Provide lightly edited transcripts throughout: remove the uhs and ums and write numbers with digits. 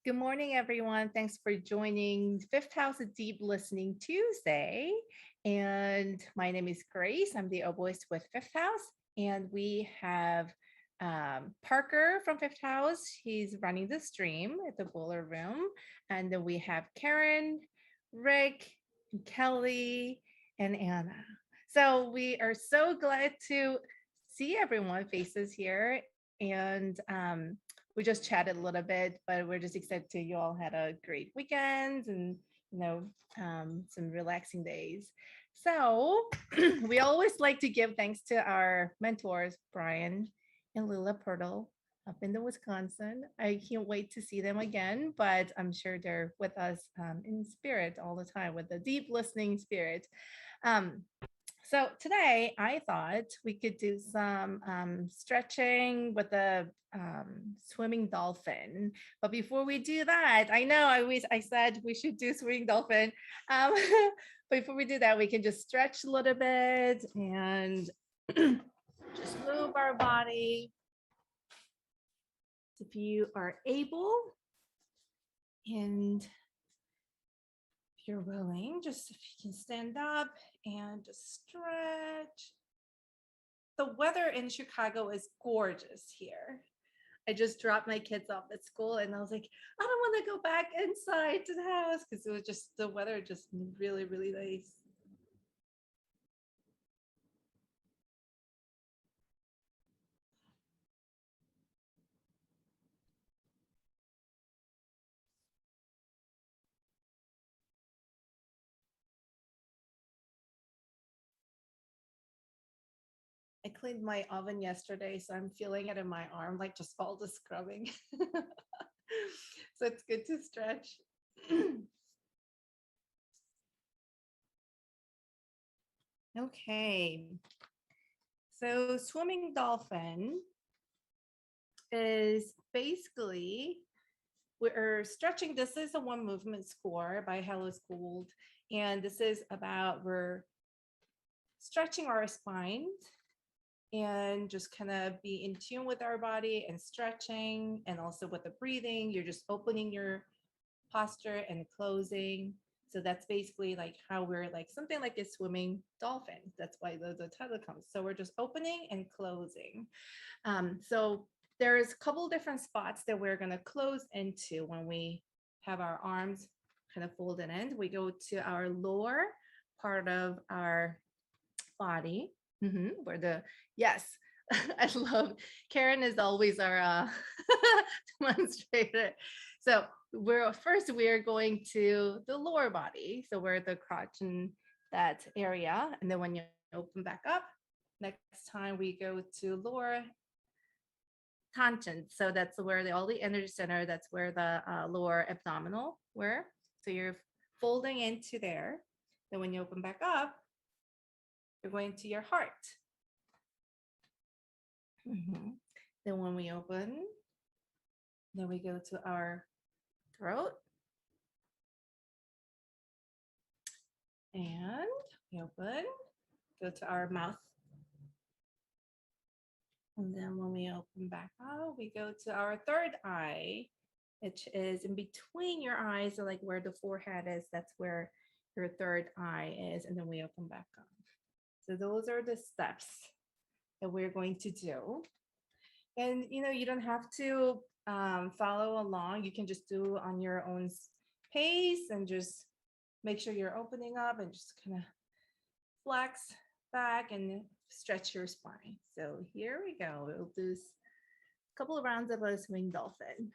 Good morning, everyone. Thanks for joining Fifth House Deep Listening Tuesday. And my name is Grace. I'm the oboist with Fifth House. And we have Parker from Fifth House. He's running the stream at the boiler room. And then we have Karen, Rick, and Kelly, and Anna. So we are so glad to see everyone faces here. And we just chatted a little bit, but we're just excited to you all had a great weekend and some relaxing days. So we always like to give thanks to our mentors, Brian and Leila Pertl up in the Wisconsin. I can't wait to see them again, but I'm sure they're with us in spirit all the time with the deep listening spirit. Um, so today I thought we could do some stretching with the swimming dolphin. But before we do that, I said we should do swimming dolphin. Um, before we do that, we can just stretch a little bit and just move our body. If you are able and if you're willing, just if you can stand up and just stretch. The weather in Chicago is gorgeous here. I just dropped my kids off at school and I was like, I don't want to go back inside to the house because it was just the weather just really, really nice. I cleaned my oven yesterday, so I'm feeling it in my arm, like just all the scrubbing. So it's good to stretch. Okay. So swimming dolphin is basically we're stretching. This is a one movement score by Hello Schooled. And this is about we're stretching our spine and just kind of be in tune with our body and stretching and also with the breathing. You're just opening your posture and closing. So that's basically like how we're like something like a swimming dolphin. That's why the title comes. So we're just opening and closing. So there's a couple different spots that we're going to close into when we have our arms kind of folded in. We go to our lower part of our body, where the yes. I love Karen is always our demonstrator. So we're going to the lower body. So we're the crotch and that area. And then when you open back up, next time we go to lower tangent. So that's where all the energy center, that's where the lower abdominal were. So you're folding into there. Then when you open back up, you're going to your heart. Then when we open, then we go to our throat. And we open, go to our mouth. And then when we open back up, we go to our third eye, which is in between your eyes, so like where the forehead is, that's where your third eye is. And then we open back up. So those are the steps that we're going to do. And you don't have to follow along. You can just do on your own pace and just make sure you're opening up and just kind of flex back and stretch your spine. So here we go. We'll do a couple of rounds of a swing dolphin.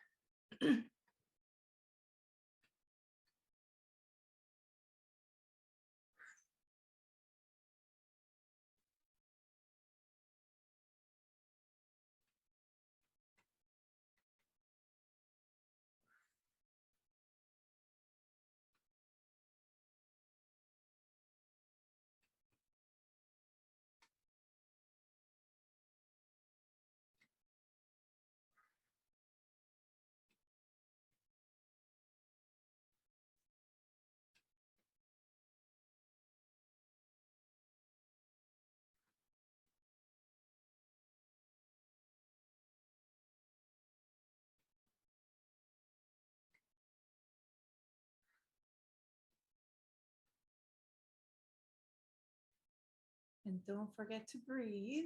And don't forget to breathe.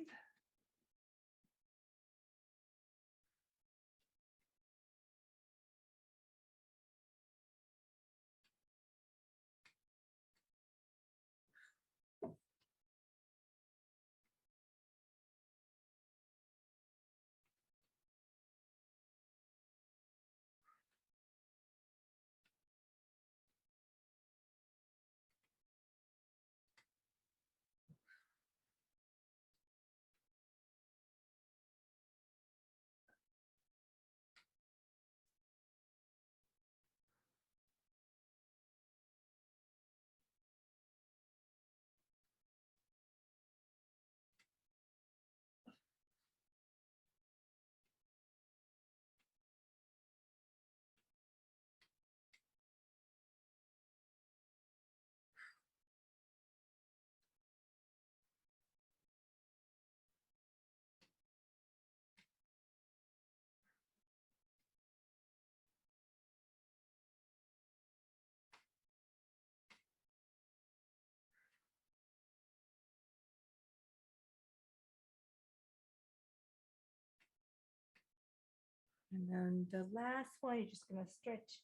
And then the last one, you're just going to stretch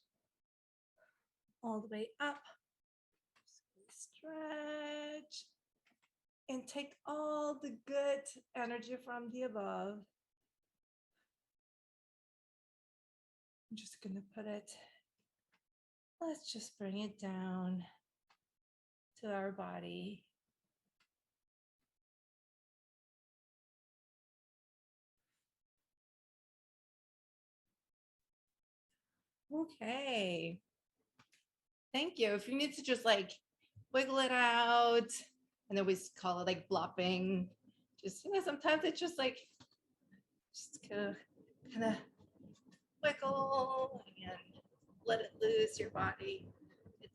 all the way up. Stretch and take all the good energy from the above. I'm just going to put it, let's just bring it down to our body. Okay. Thank you. If you need to just like wiggle it out, and then we call it like blopping. Just, sometimes it's just like, just kind of wiggle and let it loose your body. It's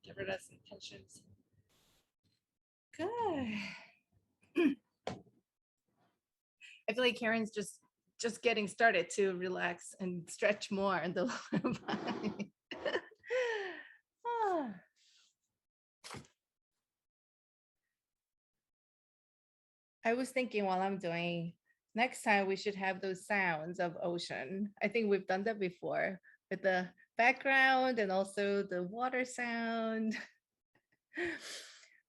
get rid of some tensions. Good. I feel like Karen's just getting started to relax and stretch more in the lower body. I was thinking while I'm doing, next time we should have those sounds of ocean. I think we've done that before with the background and also the water sound.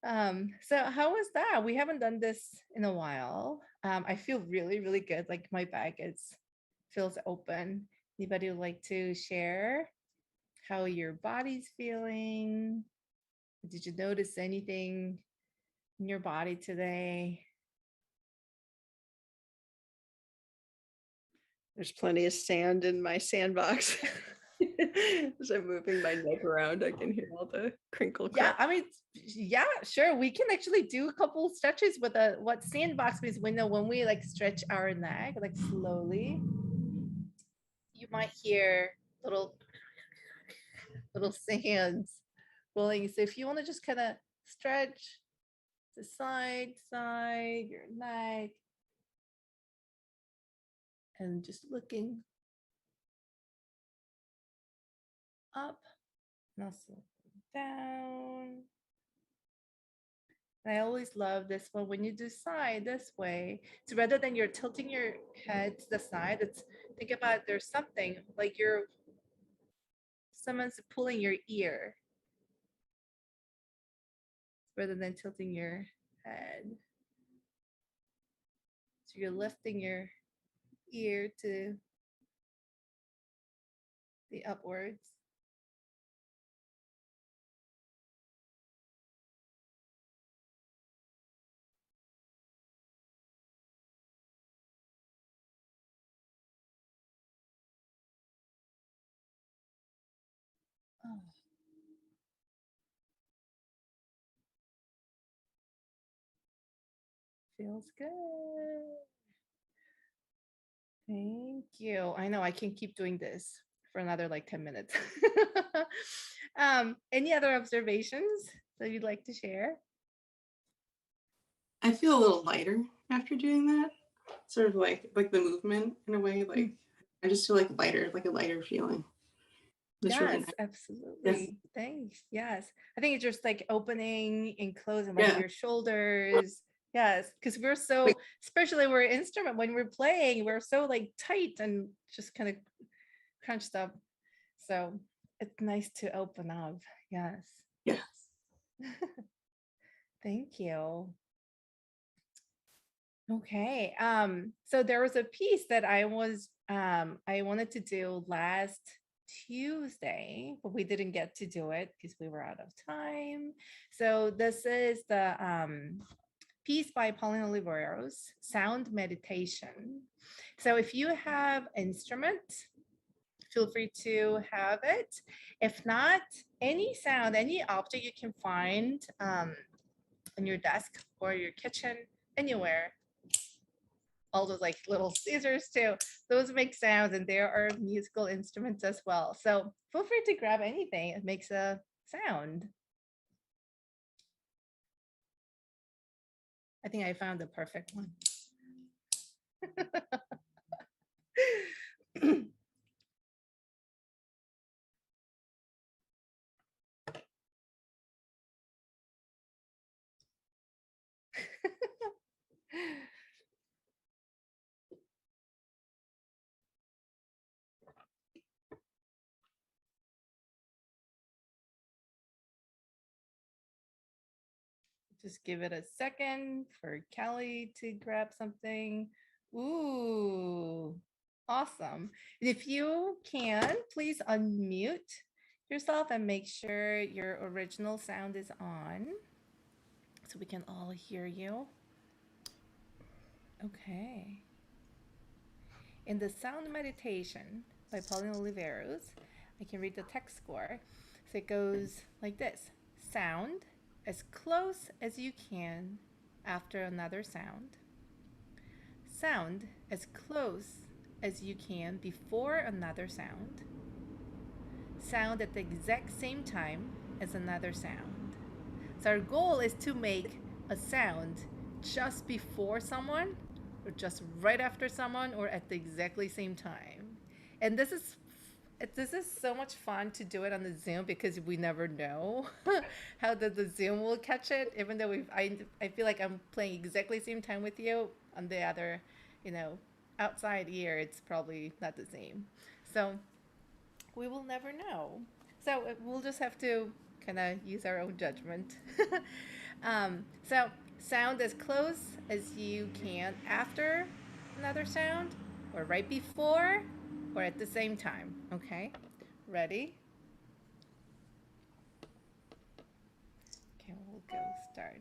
So how was that? We haven't done this in a while. I feel really, really good. Like my bag feels open. Anybody would like to share how your body's feeling? Did you notice anything in your body today? There's plenty of sand in my sandbox. As I'm moving my neck around, I can hear all the crinkle. Yeah, I mean, yeah, sure. We can actually do a couple stretches with what sandbox means. We know when we like stretch our neck, like slowly, you might hear little sands rolling. So if you want to just kind of stretch to side, your neck, and just looking up, and also down. And I always love this one when you do side this way. So rather than you're tilting your head to the side, it's think about there's something like someone's pulling your ear rather than tilting your head. So you're lifting your ear to the upwards. Oh, feels good. Thank you. I know I can keep doing this for another like 10 minutes. Any other observations that you'd like to share? I feel a little lighter after doing that. Sort of like the movement in a way. Like I just feel like lighter, like a lighter feeling. It's Yes, really nice. absolutely. Yes. Thanks. Yes. I think it's just like opening and closing like Yeah. your shoulders, Yes, because we're so, Like, especially we're instrument when we're playing, we're so like tight and just kind of crunched up. So it's nice to open up. Yes. yes. Thank you. Okay. So there was a piece that I wanted to do last Tuesday, but we didn't get to do it because we were out of time. So this is the piece by Pauline Oliveros, Sound Meditation. So if you have instrument, feel free to have it. If not, any sound, any object you can find on your desk or your kitchen, anywhere, all those like little scissors too, those make sounds and there are musical instruments as well. So feel free to grab anything. It makes a sound. I think I found the perfect one. Just give it a second for Kelly to grab something. Ooh, awesome. And if you can, please unmute yourself and make sure your original sound is on so we can all hear you. Okay. In the Sound Meditation by Pauline Oliveros, I can read the text score. So it goes like this: sound as close as you can after another sound. Sound as close as you can before another sound. Sound at the exact same time as another sound. So our goal is to make a sound just before someone, or just right after someone, or at the exactly same time. And this is so much fun to do it on the Zoom because we never know how the Zoom will catch it. Even though I feel like I'm playing exactly the same time with you on the other, you know, outside ear, it's probably not the same. So we will never know. So we'll just have to kind of use our own judgment. So sound as close as you can after another sound, or right before, or at the same time. Okay, ready? Okay, we'll go start.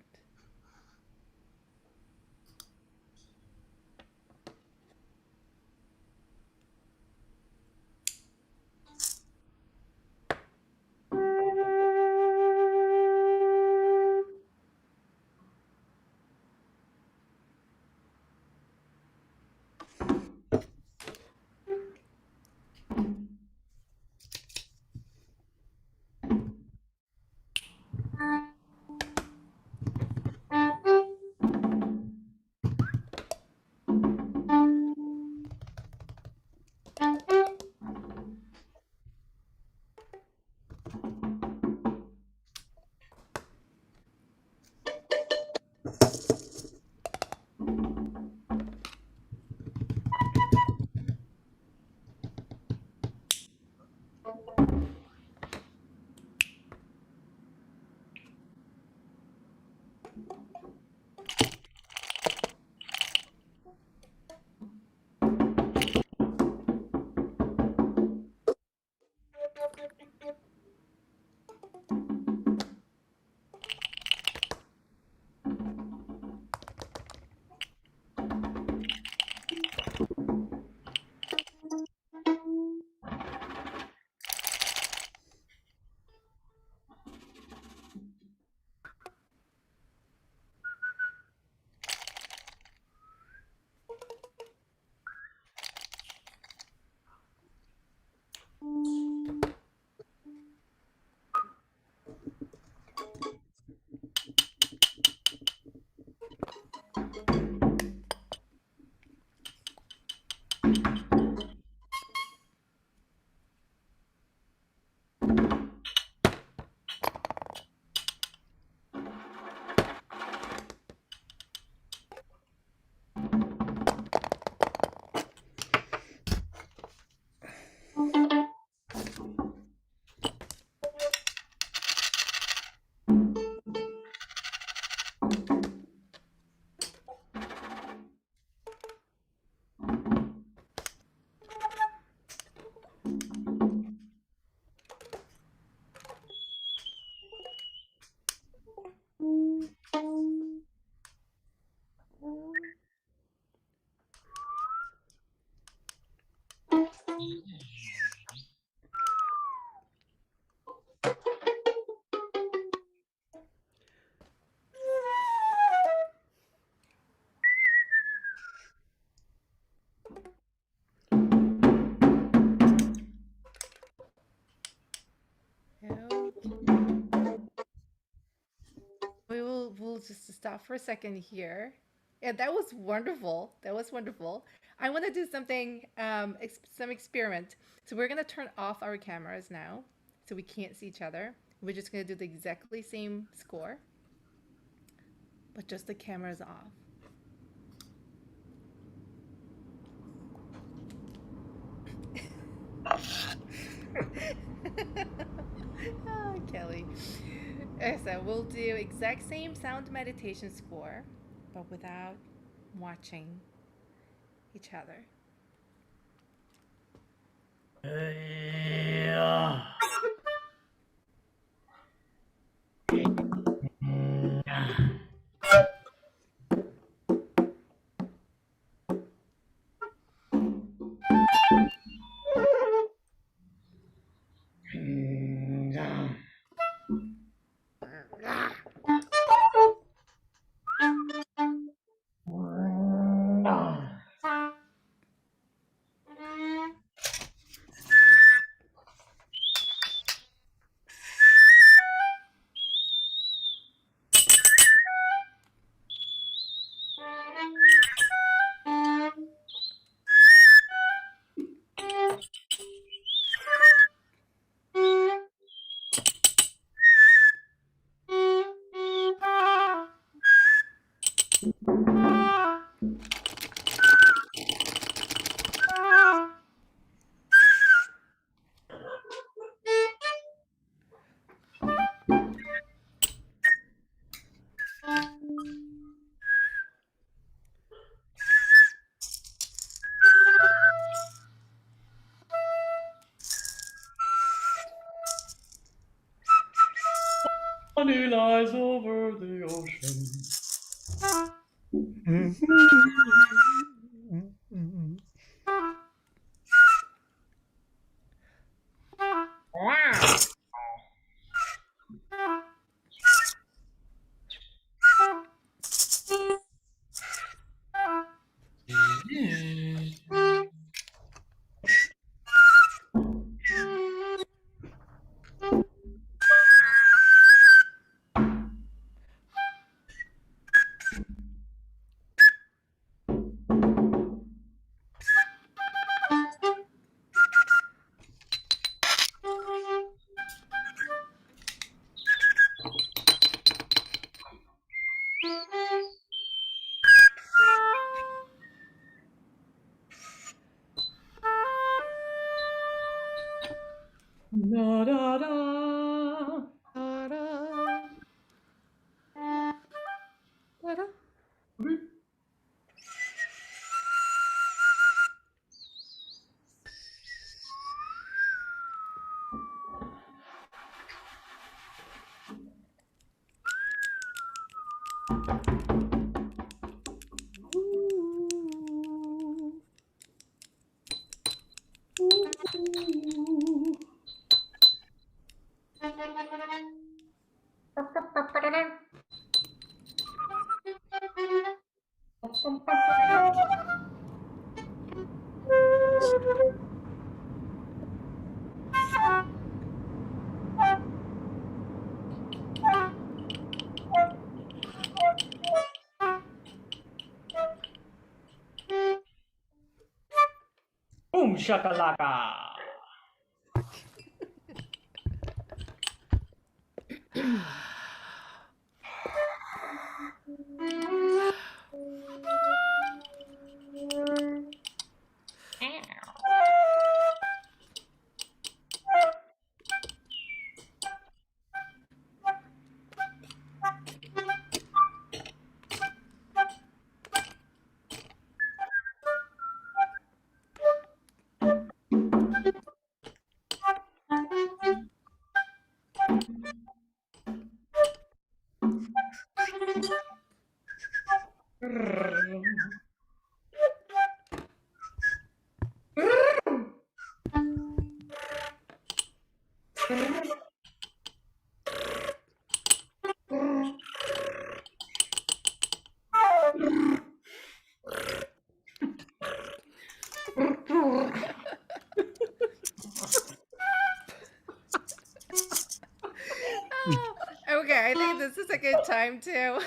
will just stop for a second here. Yeah, that was wonderful. That was wonderful. I want to do something, some experiment. So we're gonna turn off our cameras now, so we can't see each other. We're just gonna do the exactly same score, but just the cameras off. Oh, Kelly. So we'll do exact same sound meditation score, but without watching each other. Honey lies over the ocean. Da da da. Ta-da. Ta-da. Boom shakalaka. Oh, Okay, I think this is a good time too.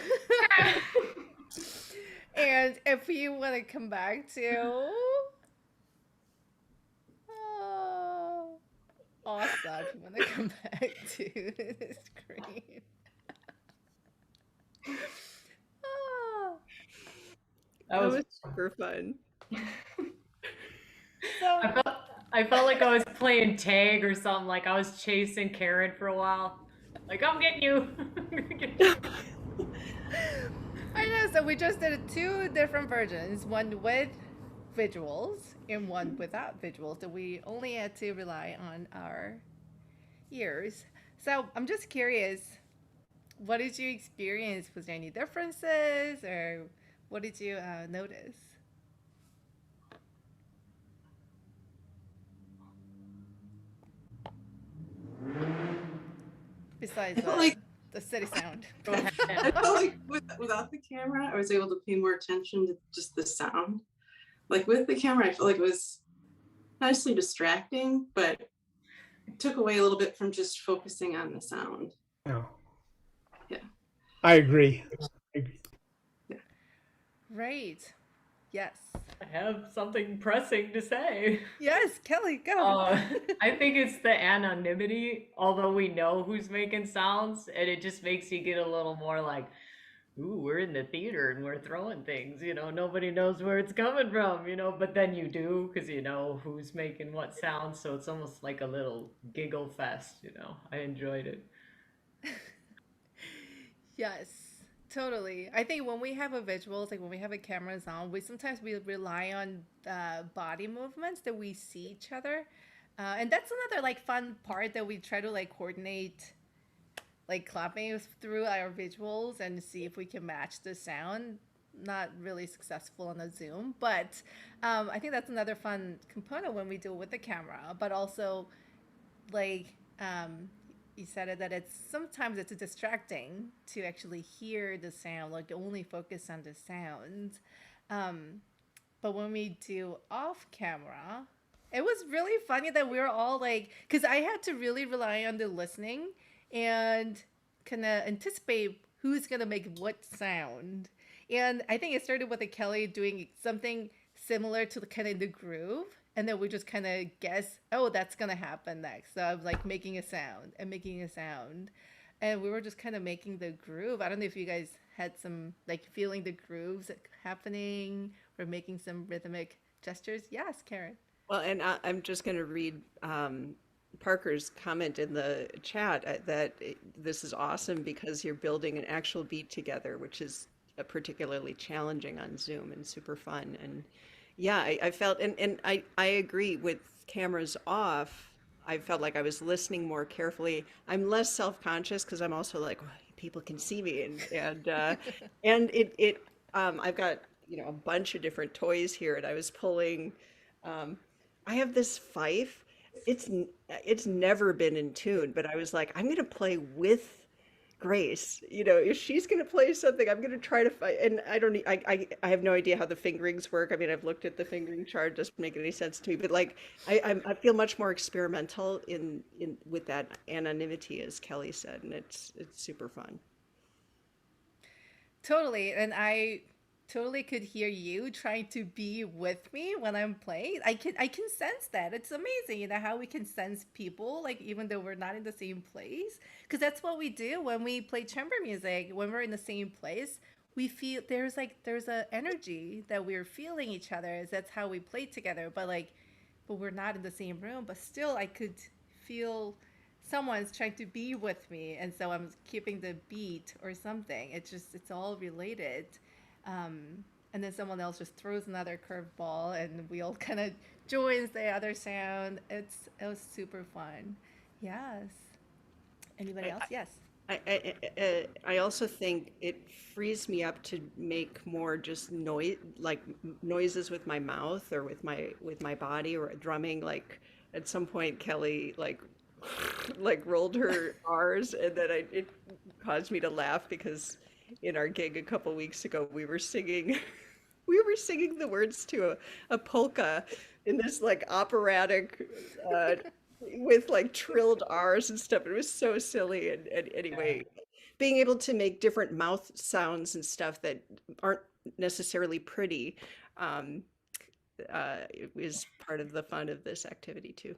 And if you want to come back to, oh, awesome. If you want to come back to the screen. Oh, That That was was super fun. so I felt like I was playing tag or something, like I was chasing Karen for a while. Like, I'm getting you. I know. So we just did two different versions, one with visuals and one without visuals. So we only had to rely on our ears. So I'm just curious, what did you experience? Was there any differences, or what did you notice? Besides I felt like the city sound. Go ahead. I felt like without the camera, I was able to pay more attention to just the sound. Like with the camera, I felt like it was nicely distracting, but it took away a little bit from just focusing on the sound. Yeah. Yeah. I agree. Right. Yes. I have something pressing to say. Yes, Kelly, go. I think it's the anonymity, although we know who's making sounds, and it just makes you get a little more like, ooh, we're in the theater and we're throwing things, nobody knows where it's coming from, but then you do because you know who's making what sound, so it's almost like a little giggle fest, I enjoyed it. Yes, totally. I think when we have a visuals, like when we have a cameras on, we sometimes we rely on body movements that we see each other, and that's another like fun part that we try to like coordinate, like clapping through our visuals and see if we can match the sound. Not really successful on a Zoom, but I think that's another fun component when we do it with the camera. But also, like you said it, that it's sometimes it's distracting to actually hear the sound, like only focus on the sound. But when we do off camera, it was really funny that we were all like, because I had to really rely on the listening and kind of anticipate who's gonna make what sound. And I think it started with a Kelly doing something similar to the kind of the groove, and then we just kind of guess, oh, that's gonna happen next. So I was like making a sound and making a sound, and we were just kind of making the groove. I don't know if you guys had some like feeling the grooves happening or making some rhythmic gestures. Yes, Karen. Well, and I'm just going to read Parker's comment in the chat that this is awesome because you're building an actual beat together, which is particularly challenging on Zoom and super fun. And yeah, I felt, and I agree with cameras off. I felt like I was listening more carefully. I'm less self-conscious because I'm also like, well, people can see me, and I've got a bunch of different toys here, and I was pulling. I have this fife. It's never been in tune, but I was like, I'm gonna play with Grace. If she's gonna play something, I'm gonna try to find. And I don't. I have no idea how the fingerings work. I mean, I've looked at the fingering chart. It doesn't make any sense to me. But like, I feel much more experimental in with that anonymity, as Kelly said, and it's super fun. Totally. And I totally could hear you trying to be with me when I'm playing. I can sense that. It's amazing, how we can sense people, like even though we're not in the same place. Because that's what we do when we play chamber music. When we're in the same place, we feel there's a energy that we're feeling each other. That's how we play together. But we're not in the same room. But still I could feel someone's trying to be with me, and so I'm keeping the beat or something. It's all related. And then someone else just throws another curveball, and we all kind of joins the other sound. It was super fun. Yes. Anybody else? Yes. I also think it frees me up to make more just noise, like noises with my mouth or with my body or drumming. Like at some point, Kelly like rolled her R's, and then it caused me to laugh because in our gig a couple weeks ago we were singing the words to a polka in this like operatic with like trilled R's and stuff. It was so silly, and anyway, being able to make different mouth sounds and stuff that aren't necessarily pretty is part of the fun of this activity too.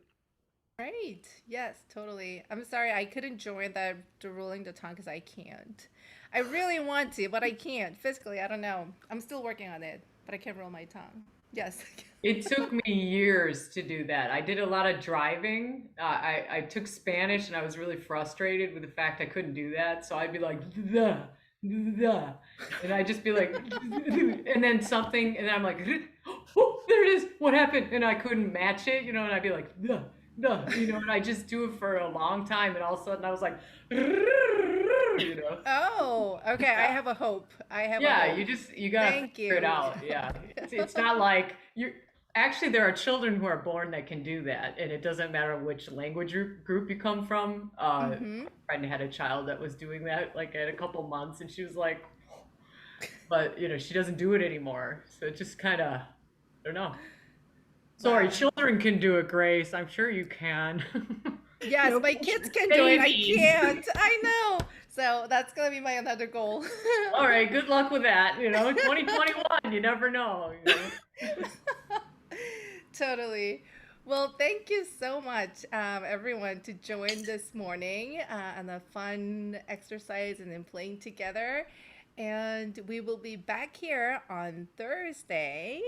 Right. Yes, totally. I'm sorry I couldn't join the rolling the tongue because I can't. I really want to, but I can't. Physically, I don't know. I'm still working on it, but I can't roll my tongue. Yes. It took me years to do that. I did a lot of driving. I took Spanish and I was really frustrated with the fact I couldn't do that. So I'd be like, the, and I'd just be like, and then something, and then I'm like, oh, there it is. What happened? And I couldn't match it, and I'd be like, and I just do it for a long time. And all of a sudden I was like, Oh, okay. I have a hope. I have a Yeah, hope. you gotta Thank figure it you. out. Yeah, it's not like you're actually there are children who are born that can do that, and it doesn't matter which language group you come from. My Mm-hmm. friend had a child that was doing that like at a couple months, and she was like, but she doesn't do it anymore. So it just kind of, I don't know. Sorry, Wow. children can do it, Grace. I'm sure you can. Yes, No, my kids can do it. I babies. can't. I know. So that's gonna be my another goal. All right, good luck with that. 2021, you never know. Totally. Well, thank you so much, everyone, to join this morning on a fun exercise and then playing together. And we will be back here on Thursday.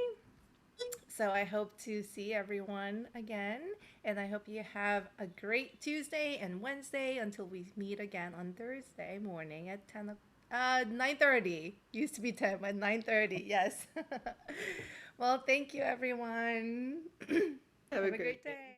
So I hope to see everyone again. And I hope you have a great Tuesday and Wednesday until we meet again on Thursday morning at 9:30. Used to be 10, but 9:30. Yes. Well, thank you, everyone. Have Have a a great great day.